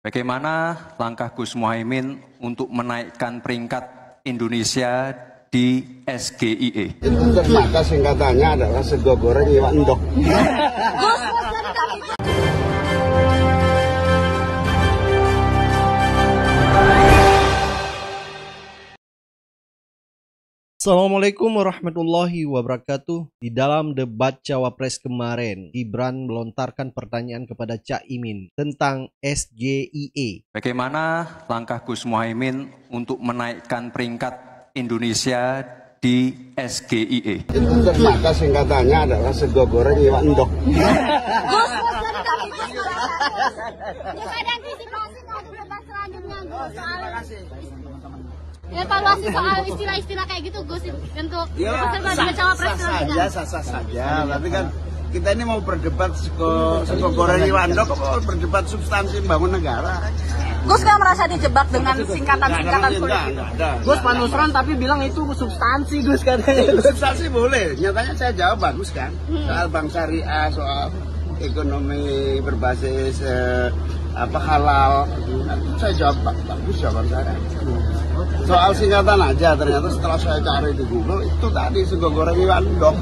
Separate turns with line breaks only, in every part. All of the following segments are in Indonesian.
Bagaimana langkah Gus Muhaimin untuk menaikkan peringkat Indonesia di SGIE?
Maka singkatannya adalah sego goreng iwak endok.
Assalamualaikum warahmatullahi wabarakatuh. Di dalam debat Cawapres kemarin, Gibran melontarkan pertanyaan kepada Cak Imin tentang SGIE.
Bagaimana langkah Gus Muhaimin untuk menaikkan peringkat Indonesia di SGIE?
Maka singkatannya adalah sego goreng iwak endok.
Evaluasi soal istilah-istilah kayak gitu, Gus, untuk peserta Cawapres
sah saja. Tapi kan kita ini mau berdebat sego goreng iwak endok, mau berdebat substansi bangun negara.
Gus nggak merasa dijebak dengan singkatan-singkatan politik?
Gus Pak Nusron tapi bilang itu substansi, Gus, katanya.
Substansi boleh, nyatanya saya jawab bagus kan. Soal bank syariah, soal ekonomi berbasis halal, saya jawab bagus jawaban saya. Soal singkatan aja, ternyata setelah saya cari di Google itu tadi sego goreng iwak endok.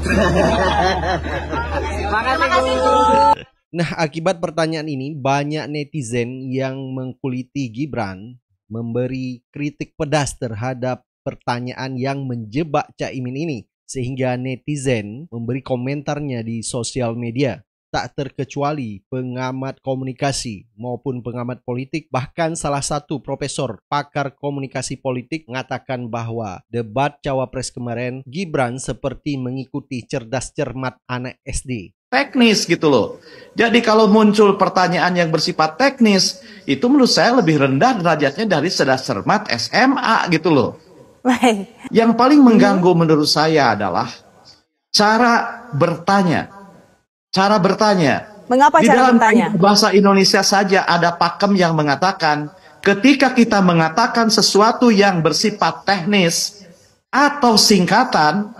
Nah, akibat pertanyaan ini banyak netizen yang mengkuliti Gibran memberi kritik pedas terhadap pertanyaan yang menjebak Cak Imin ini, sehingga netizen memberi komentarnya di sosial media. Tak terkecuali pengamat komunikasi maupun pengamat politik, bahkan salah satu profesor pakar komunikasi politik mengatakan bahwa debat Cawapres kemarin Gibran seperti mengikuti cerdas cermat anak SD.
Teknis gitu loh. Jadi kalau muncul pertanyaan yang bersifat teknis, itu menurut saya lebih rendah derajatnya dari cerdas cermat SMA gitu loh. Yang paling mengganggu menurut saya adalah cara bertanya.
Mengapa
di
cara
dalam
bertanya?
Bahasa Indonesia saja ada pakem yang mengatakan ketika kita mengatakan sesuatu yang bersifat teknis atau singkatan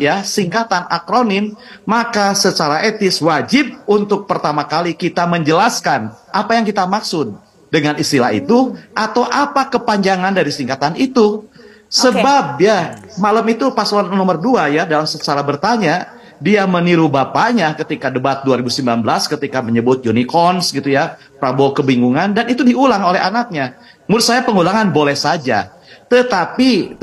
akronim, maka secara etis wajib untuk pertama kali kita menjelaskan apa yang kita maksud dengan istilah itu atau apa kepanjangan dari singkatan itu. Sebab malam itu paslon nomor 2 dalam secara bertanya, dia meniru bapaknya ketika debat 2019 ketika menyebut unicorns gitu ya, Prabowo kebingungan, dan itu diulang oleh anaknya. Menurut saya pengulangan boleh saja, tetapi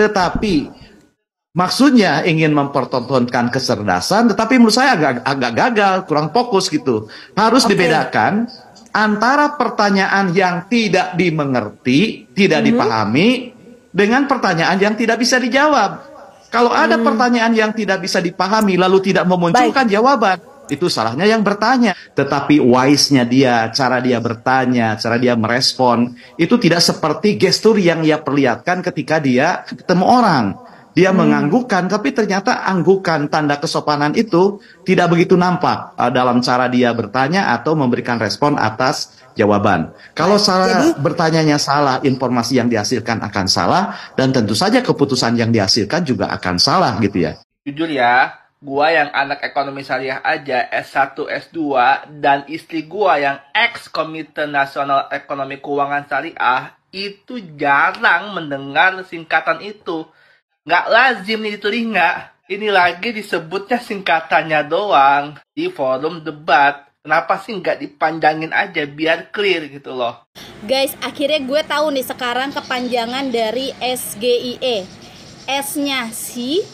maksudnya ingin mempertontonkan kecerdasan, tetapi menurut saya agak gagal, kurang fokus gitu. Harus dibedakan antara pertanyaan yang tidak dimengerti, tidak dipahami, dengan pertanyaan yang tidak bisa dijawab. Kalau ada pertanyaan yang tidak bisa dipahami lalu tidak memunculkan jawaban, itu salahnya yang bertanya. Tetapi wise-nya dia, cara dia bertanya, cara dia merespon, itu tidak seperti gestur yang ia perlihatkan ketika dia ketemu orang. Dia menganggukkan, tapi ternyata anggukan tanda kesopanan itu tidak begitu nampak dalam cara dia bertanya atau memberikan respon atas jawaban. Kalau bertanyanya salah, informasi yang dihasilkan akan salah, dan tentu saja keputusan yang dihasilkan juga akan salah gitu ya.
Jujur ya, gua yang anak ekonomi syariah aja S1, S2, dan istri gua yang ex Komite Nasional Ekonomi Keuangan Syariah itu jarang mendengar singkatan itu. Nggak lazim nih di telinga. Ini lagi disebutnya singkatannya doang di forum debat. Kenapa sih nggak dipanjangin aja biar clear gitu loh.
Guys, akhirnya gue tahu nih sekarang kepanjangan dari SGIE. S-nya si,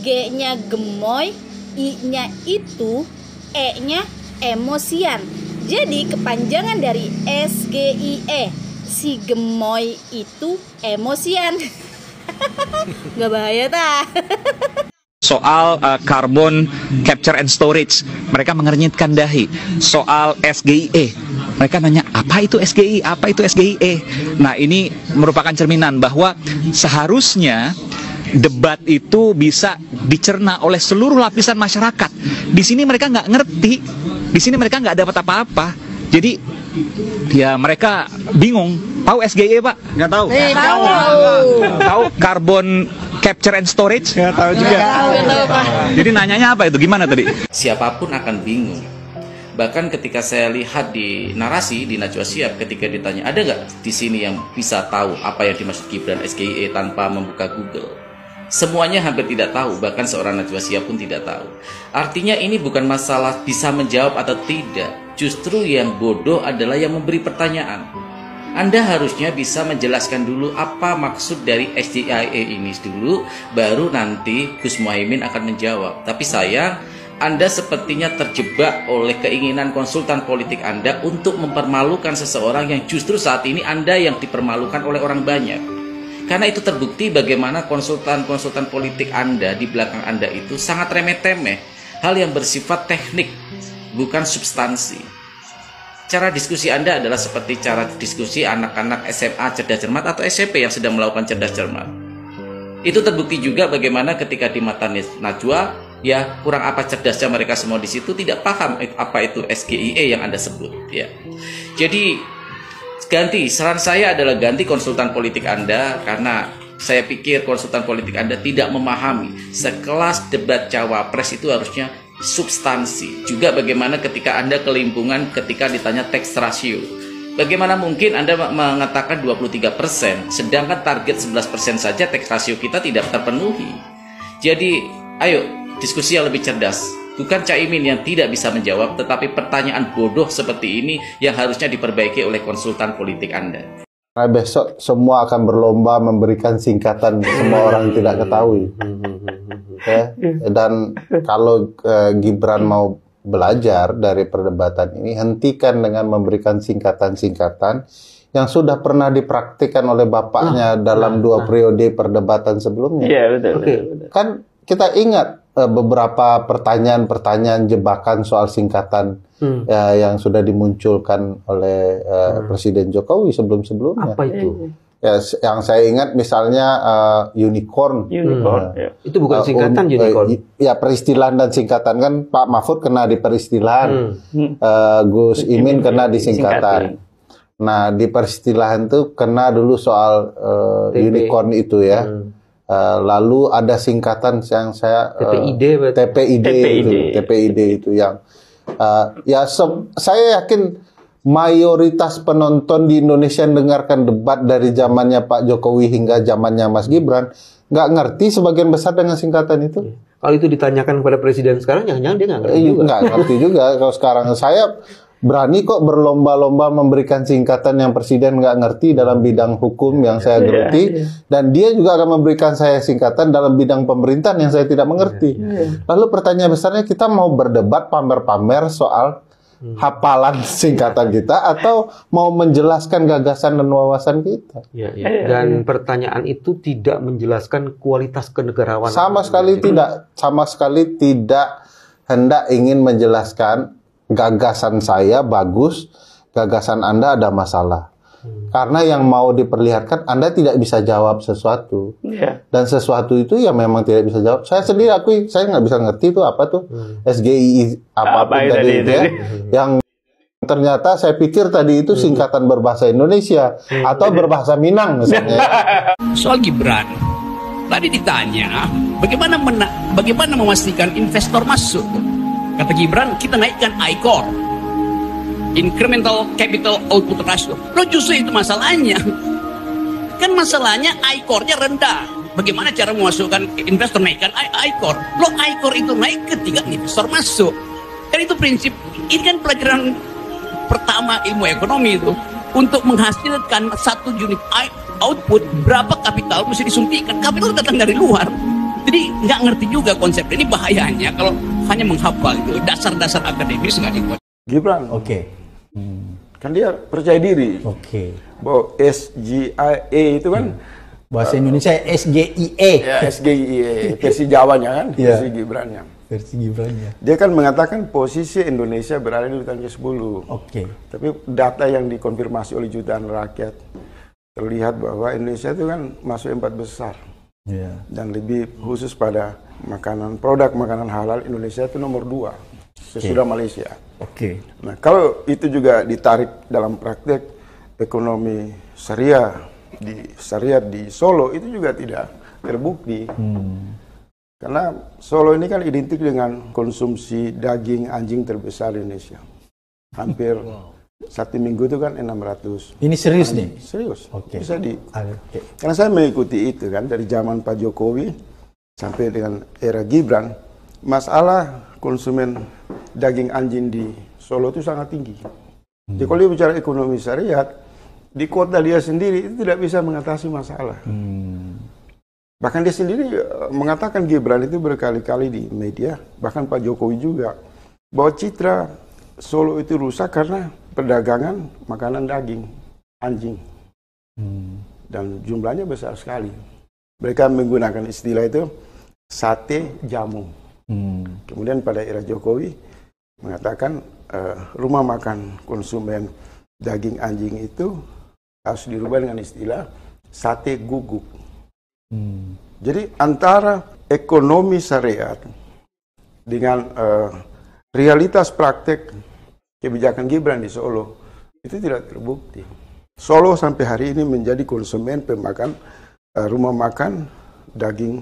G-nya gemoy, I-nya itu, E-nya emosian. Jadi kepanjangan dari SGIE, si gemoy itu emosian. Nggak bahaya tak?
Soal carbon capture and storage, mereka mengernyitkan dahi. Soal SGIE, mereka nanya apa itu SGI, apa itu SGIE. Nah, ini merupakan cerminan bahwa seharusnya debat itu bisa dicerna oleh seluruh lapisan masyarakat. Di sini mereka nggak ngerti, di sini mereka nggak dapat apa-apa. Jadi ya mereka bingung. Tahu SGIE, Pak?
Nggak tahu.
Tahu carbon capture and storage?
Nggak tahu juga.
Jadi nanyanya apa itu? Gimana tadi?
Siapapun akan bingung.
Bahkan ketika saya lihat di narasi di Najwa Shihab ketika ditanya ada nggak di sini yang bisa tahu apa yang dimaksud Gibran SGIE tanpa membuka Google, semuanya hampir tidak tahu, bahkan seorang Najwa Shihab pun tidak tahu. Artinya ini bukan masalah bisa menjawab atau tidak, justru yang bodoh adalah yang memberi pertanyaan. Anda harusnya bisa menjelaskan dulu apa maksud dari SGIE ini dulu, baru nanti Gus Muhaimin akan menjawab. Tapi sayang, Anda sepertinya terjebak oleh keinginan konsultan politik Anda untuk mempermalukan seseorang yang justru saat ini Anda yang dipermalukan oleh orang banyak. Karena itu terbukti bagaimana konsultan-konsultan politik Anda di belakang Anda itu sangat remeh-temeh, hal yang bersifat teknik, bukan substansi. Cara diskusi Anda adalah seperti cara diskusi anak-anak SMA cerdas cermat atau SMP yang sedang melakukan cerdas cermat. Itu terbukti juga bagaimana ketika di mata Najwa, ya kurang apa cerdasnya mereka semua di situ, tidak paham apa itu SGIE yang Anda sebut. Ya. Jadi saran saya adalah ganti konsultan politik Anda, karena saya pikir konsultan politik Anda tidak memahami sekelas debat cawapres itu harusnya substansi. Juga bagaimana ketika Anda kelimpungan ketika ditanya tax ratio. Bagaimana mungkin Anda mengatakan 23%, sedangkan target 11% saja tax ratio kita tidak terpenuhi. Jadi, ayo diskusi yang lebih cerdas. Bukan Caimin yang tidak bisa menjawab, tetapi pertanyaan bodoh seperti ini yang harusnya diperbaiki oleh konsultan politik Anda.
Nah, besok semua akan berlomba memberikan singkatan semua orang yang tidak ketahui. Ya. Dan kalau Gibran mau belajar dari perdebatan ini, hentikan dengan memberikan singkatan-singkatan yang sudah pernah dipraktikkan oleh bapaknya dalam 2 periode perdebatan sebelumnya.
Iya, betul.
Kan kita ingat beberapa pertanyaan-pertanyaan jebakan soal singkatan yang sudah dimunculkan oleh Presiden Jokowi sebelum-sebelumnya.
Apa itu?
Ya, yang saya ingat misalnya unicorn.
Ya. Itu bukan singkatan unicorn.
Ya, peristilahan dan singkatan kan Pak Mahfud kena di peristilahan, Gus Imin kena di singkatan. Nah, di peristilahan itu kena dulu soal unicorn itu ya. Lalu ada singkatan yang saya TPID itu yang saya yakin mayoritas penonton di Indonesia yang dengarkan debat dari zamannya Pak Jokowi hingga zamannya Mas Gibran nggak ngerti sebagian besar dengan singkatan itu.
Kalau itu ditanyakan kepada presiden sekarang, jangan-jangan dia nggak ngerti juga.
Nggak ngerti juga. Kalau sekarang saya berani kok berlomba-lomba memberikan singkatan yang presiden nggak ngerti dalam bidang hukum yang saya ngerti, dan dia juga akan memberikan saya singkatan dalam bidang pemerintahan yang saya tidak mengerti. Lalu pertanyaan besarnya, kita mau berdebat pamer-pamer soal hafalan singkatan kita atau mau menjelaskan gagasan dan wawasan kita?
Dan pertanyaan itu tidak menjelaskan kualitas kenegarawanan.
Sama sekali tidak hendak ingin menjelaskan gagasan saya bagus, gagasan Anda ada masalah. Karena yang mau diperlihatkan, Anda tidak bisa jawab sesuatu. Dan sesuatu itu ya memang tidak bisa jawab. Saya sendiri saya nggak bisa ngerti itu apa tuh SGII apapun tadi itu ya. Yang ternyata saya pikir tadi itu singkatan berbahasa Indonesia atau berbahasa Minang misalnya.
Soal Gibran, tadi ditanya bagaimana memastikan investor masuk. Kata Gibran, kita naikkan ICOR, Incremental Capital Output Ratio. Lo justru itu masalahnya. Kan masalahnya ICOR-nya rendah. Bagaimana cara memasukkan investor naikkan ICOR? Lo ICOR itu naik ketika investor masuk. Kan itu prinsip. Ini kan pelajaran pertama ilmu ekonomi itu. Untuk menghasilkan 1 unit output, berapa kapital mesti disuntikan. Kapital datang dari luar. Jadi nggak ngerti juga konsep ini. Bahayanya kalau hanya menghafal itu dasar-dasar akademis nggak dikuat.
Gibran, kan dia percaya diri. Bahwa SGIE itu kan
bahasa Indonesia SGIE.
Ya, SGIE versi Jawanya kan, versi Gibrannya. Dia kan mengatakan posisi Indonesia berada di urutan ke-10. Tapi data yang dikonfirmasi oleh jutaan rakyat terlihat bahwa Indonesia itu kan masuk 4 besar. Dan lebih khusus pada produk makanan halal, Indonesia itu nomor 2 sesudah Malaysia. Nah, kalau itu juga ditarik dalam praktek ekonomi syariah di Solo, itu juga tidak terbukti. Karena Solo ini kan identik dengan konsumsi daging anjing terbesar di Indonesia. Hampir 1 minggu itu kan 600.
Ini serius nih?
Serius.
Oke.
Bisa karena saya mengikuti itu kan dari zaman Pak Jokowi sampai dengan era Gibran, masalah konsumen daging anjing di Solo itu sangat tinggi. Jadi kalau dia bicara ekonomi syariat, di kota dia sendiri itu tidak bisa mengatasi masalah. Bahkan dia sendiri mengatakan, Gibran itu berkali-kali di media, bahkan Pak Jokowi juga, bahwa citra Solo itu rusak karena perdagangan makanan daging anjing. Dan jumlahnya besar sekali. Mereka menggunakan istilah itu sate jamu. Kemudian pada era Jokowi mengatakan rumah makan konsumen daging anjing itu harus dirubah dengan istilah sate guguk. Jadi antara ekonomi syariat dengan realitas praktek kebijakan Gibran di Solo itu tidak terbukti. Solo sampai hari ini menjadi konsumen pemakan rumah makan daging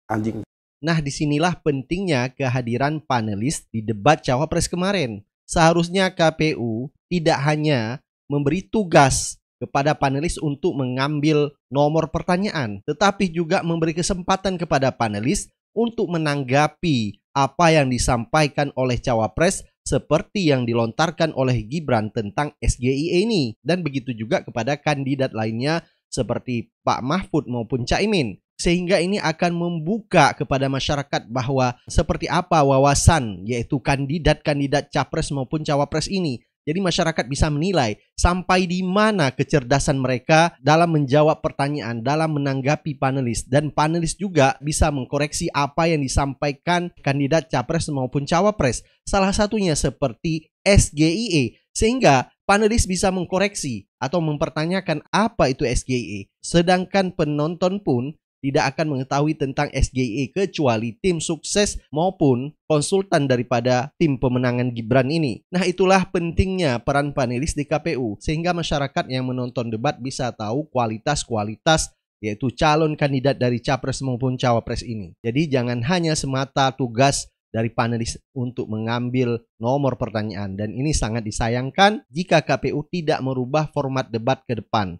anjing.
Nah, disinilah pentingnya kehadiran panelis di debat Cawapres kemarin. Seharusnya KPU tidak hanya memberi tugas kepada panelis untuk mengambil nomor pertanyaan, tetapi juga memberi kesempatan kepada panelis untuk menanggapi apa yang disampaikan oleh Cawapres seperti yang dilontarkan oleh Gibran tentang SGIE ini, dan begitu juga kepada kandidat lainnya seperti Pak Mahfud maupun Caimin, sehingga ini akan membuka kepada masyarakat bahwa seperti apa wawasan yaitu kandidat-kandidat capres maupun cawapres ini. Jadi masyarakat bisa menilai sampai di mana kecerdasan mereka dalam menjawab pertanyaan, dalam menanggapi panelis, dan panelis juga bisa mengkoreksi apa yang disampaikan kandidat capres maupun cawapres. Salah satunya seperti SGIE, sehingga panelis bisa mengkoreksi atau mempertanyakan apa itu SGIE. Sedangkan penonton pun tidak akan mengetahui tentang SGIE kecuali tim sukses maupun konsultan daripada tim pemenangan Gibran ini. Nah, itulah pentingnya peran panelis di KPU, sehingga masyarakat yang menonton debat bisa tahu kualitas-kualitas yaitu calon kandidat dari capres maupun cawapres ini. Jadi jangan hanya semata tugas dari panelis untuk mengambil nomor pertanyaan, dan ini sangat disayangkan jika KPU tidak merubah format debat ke depan.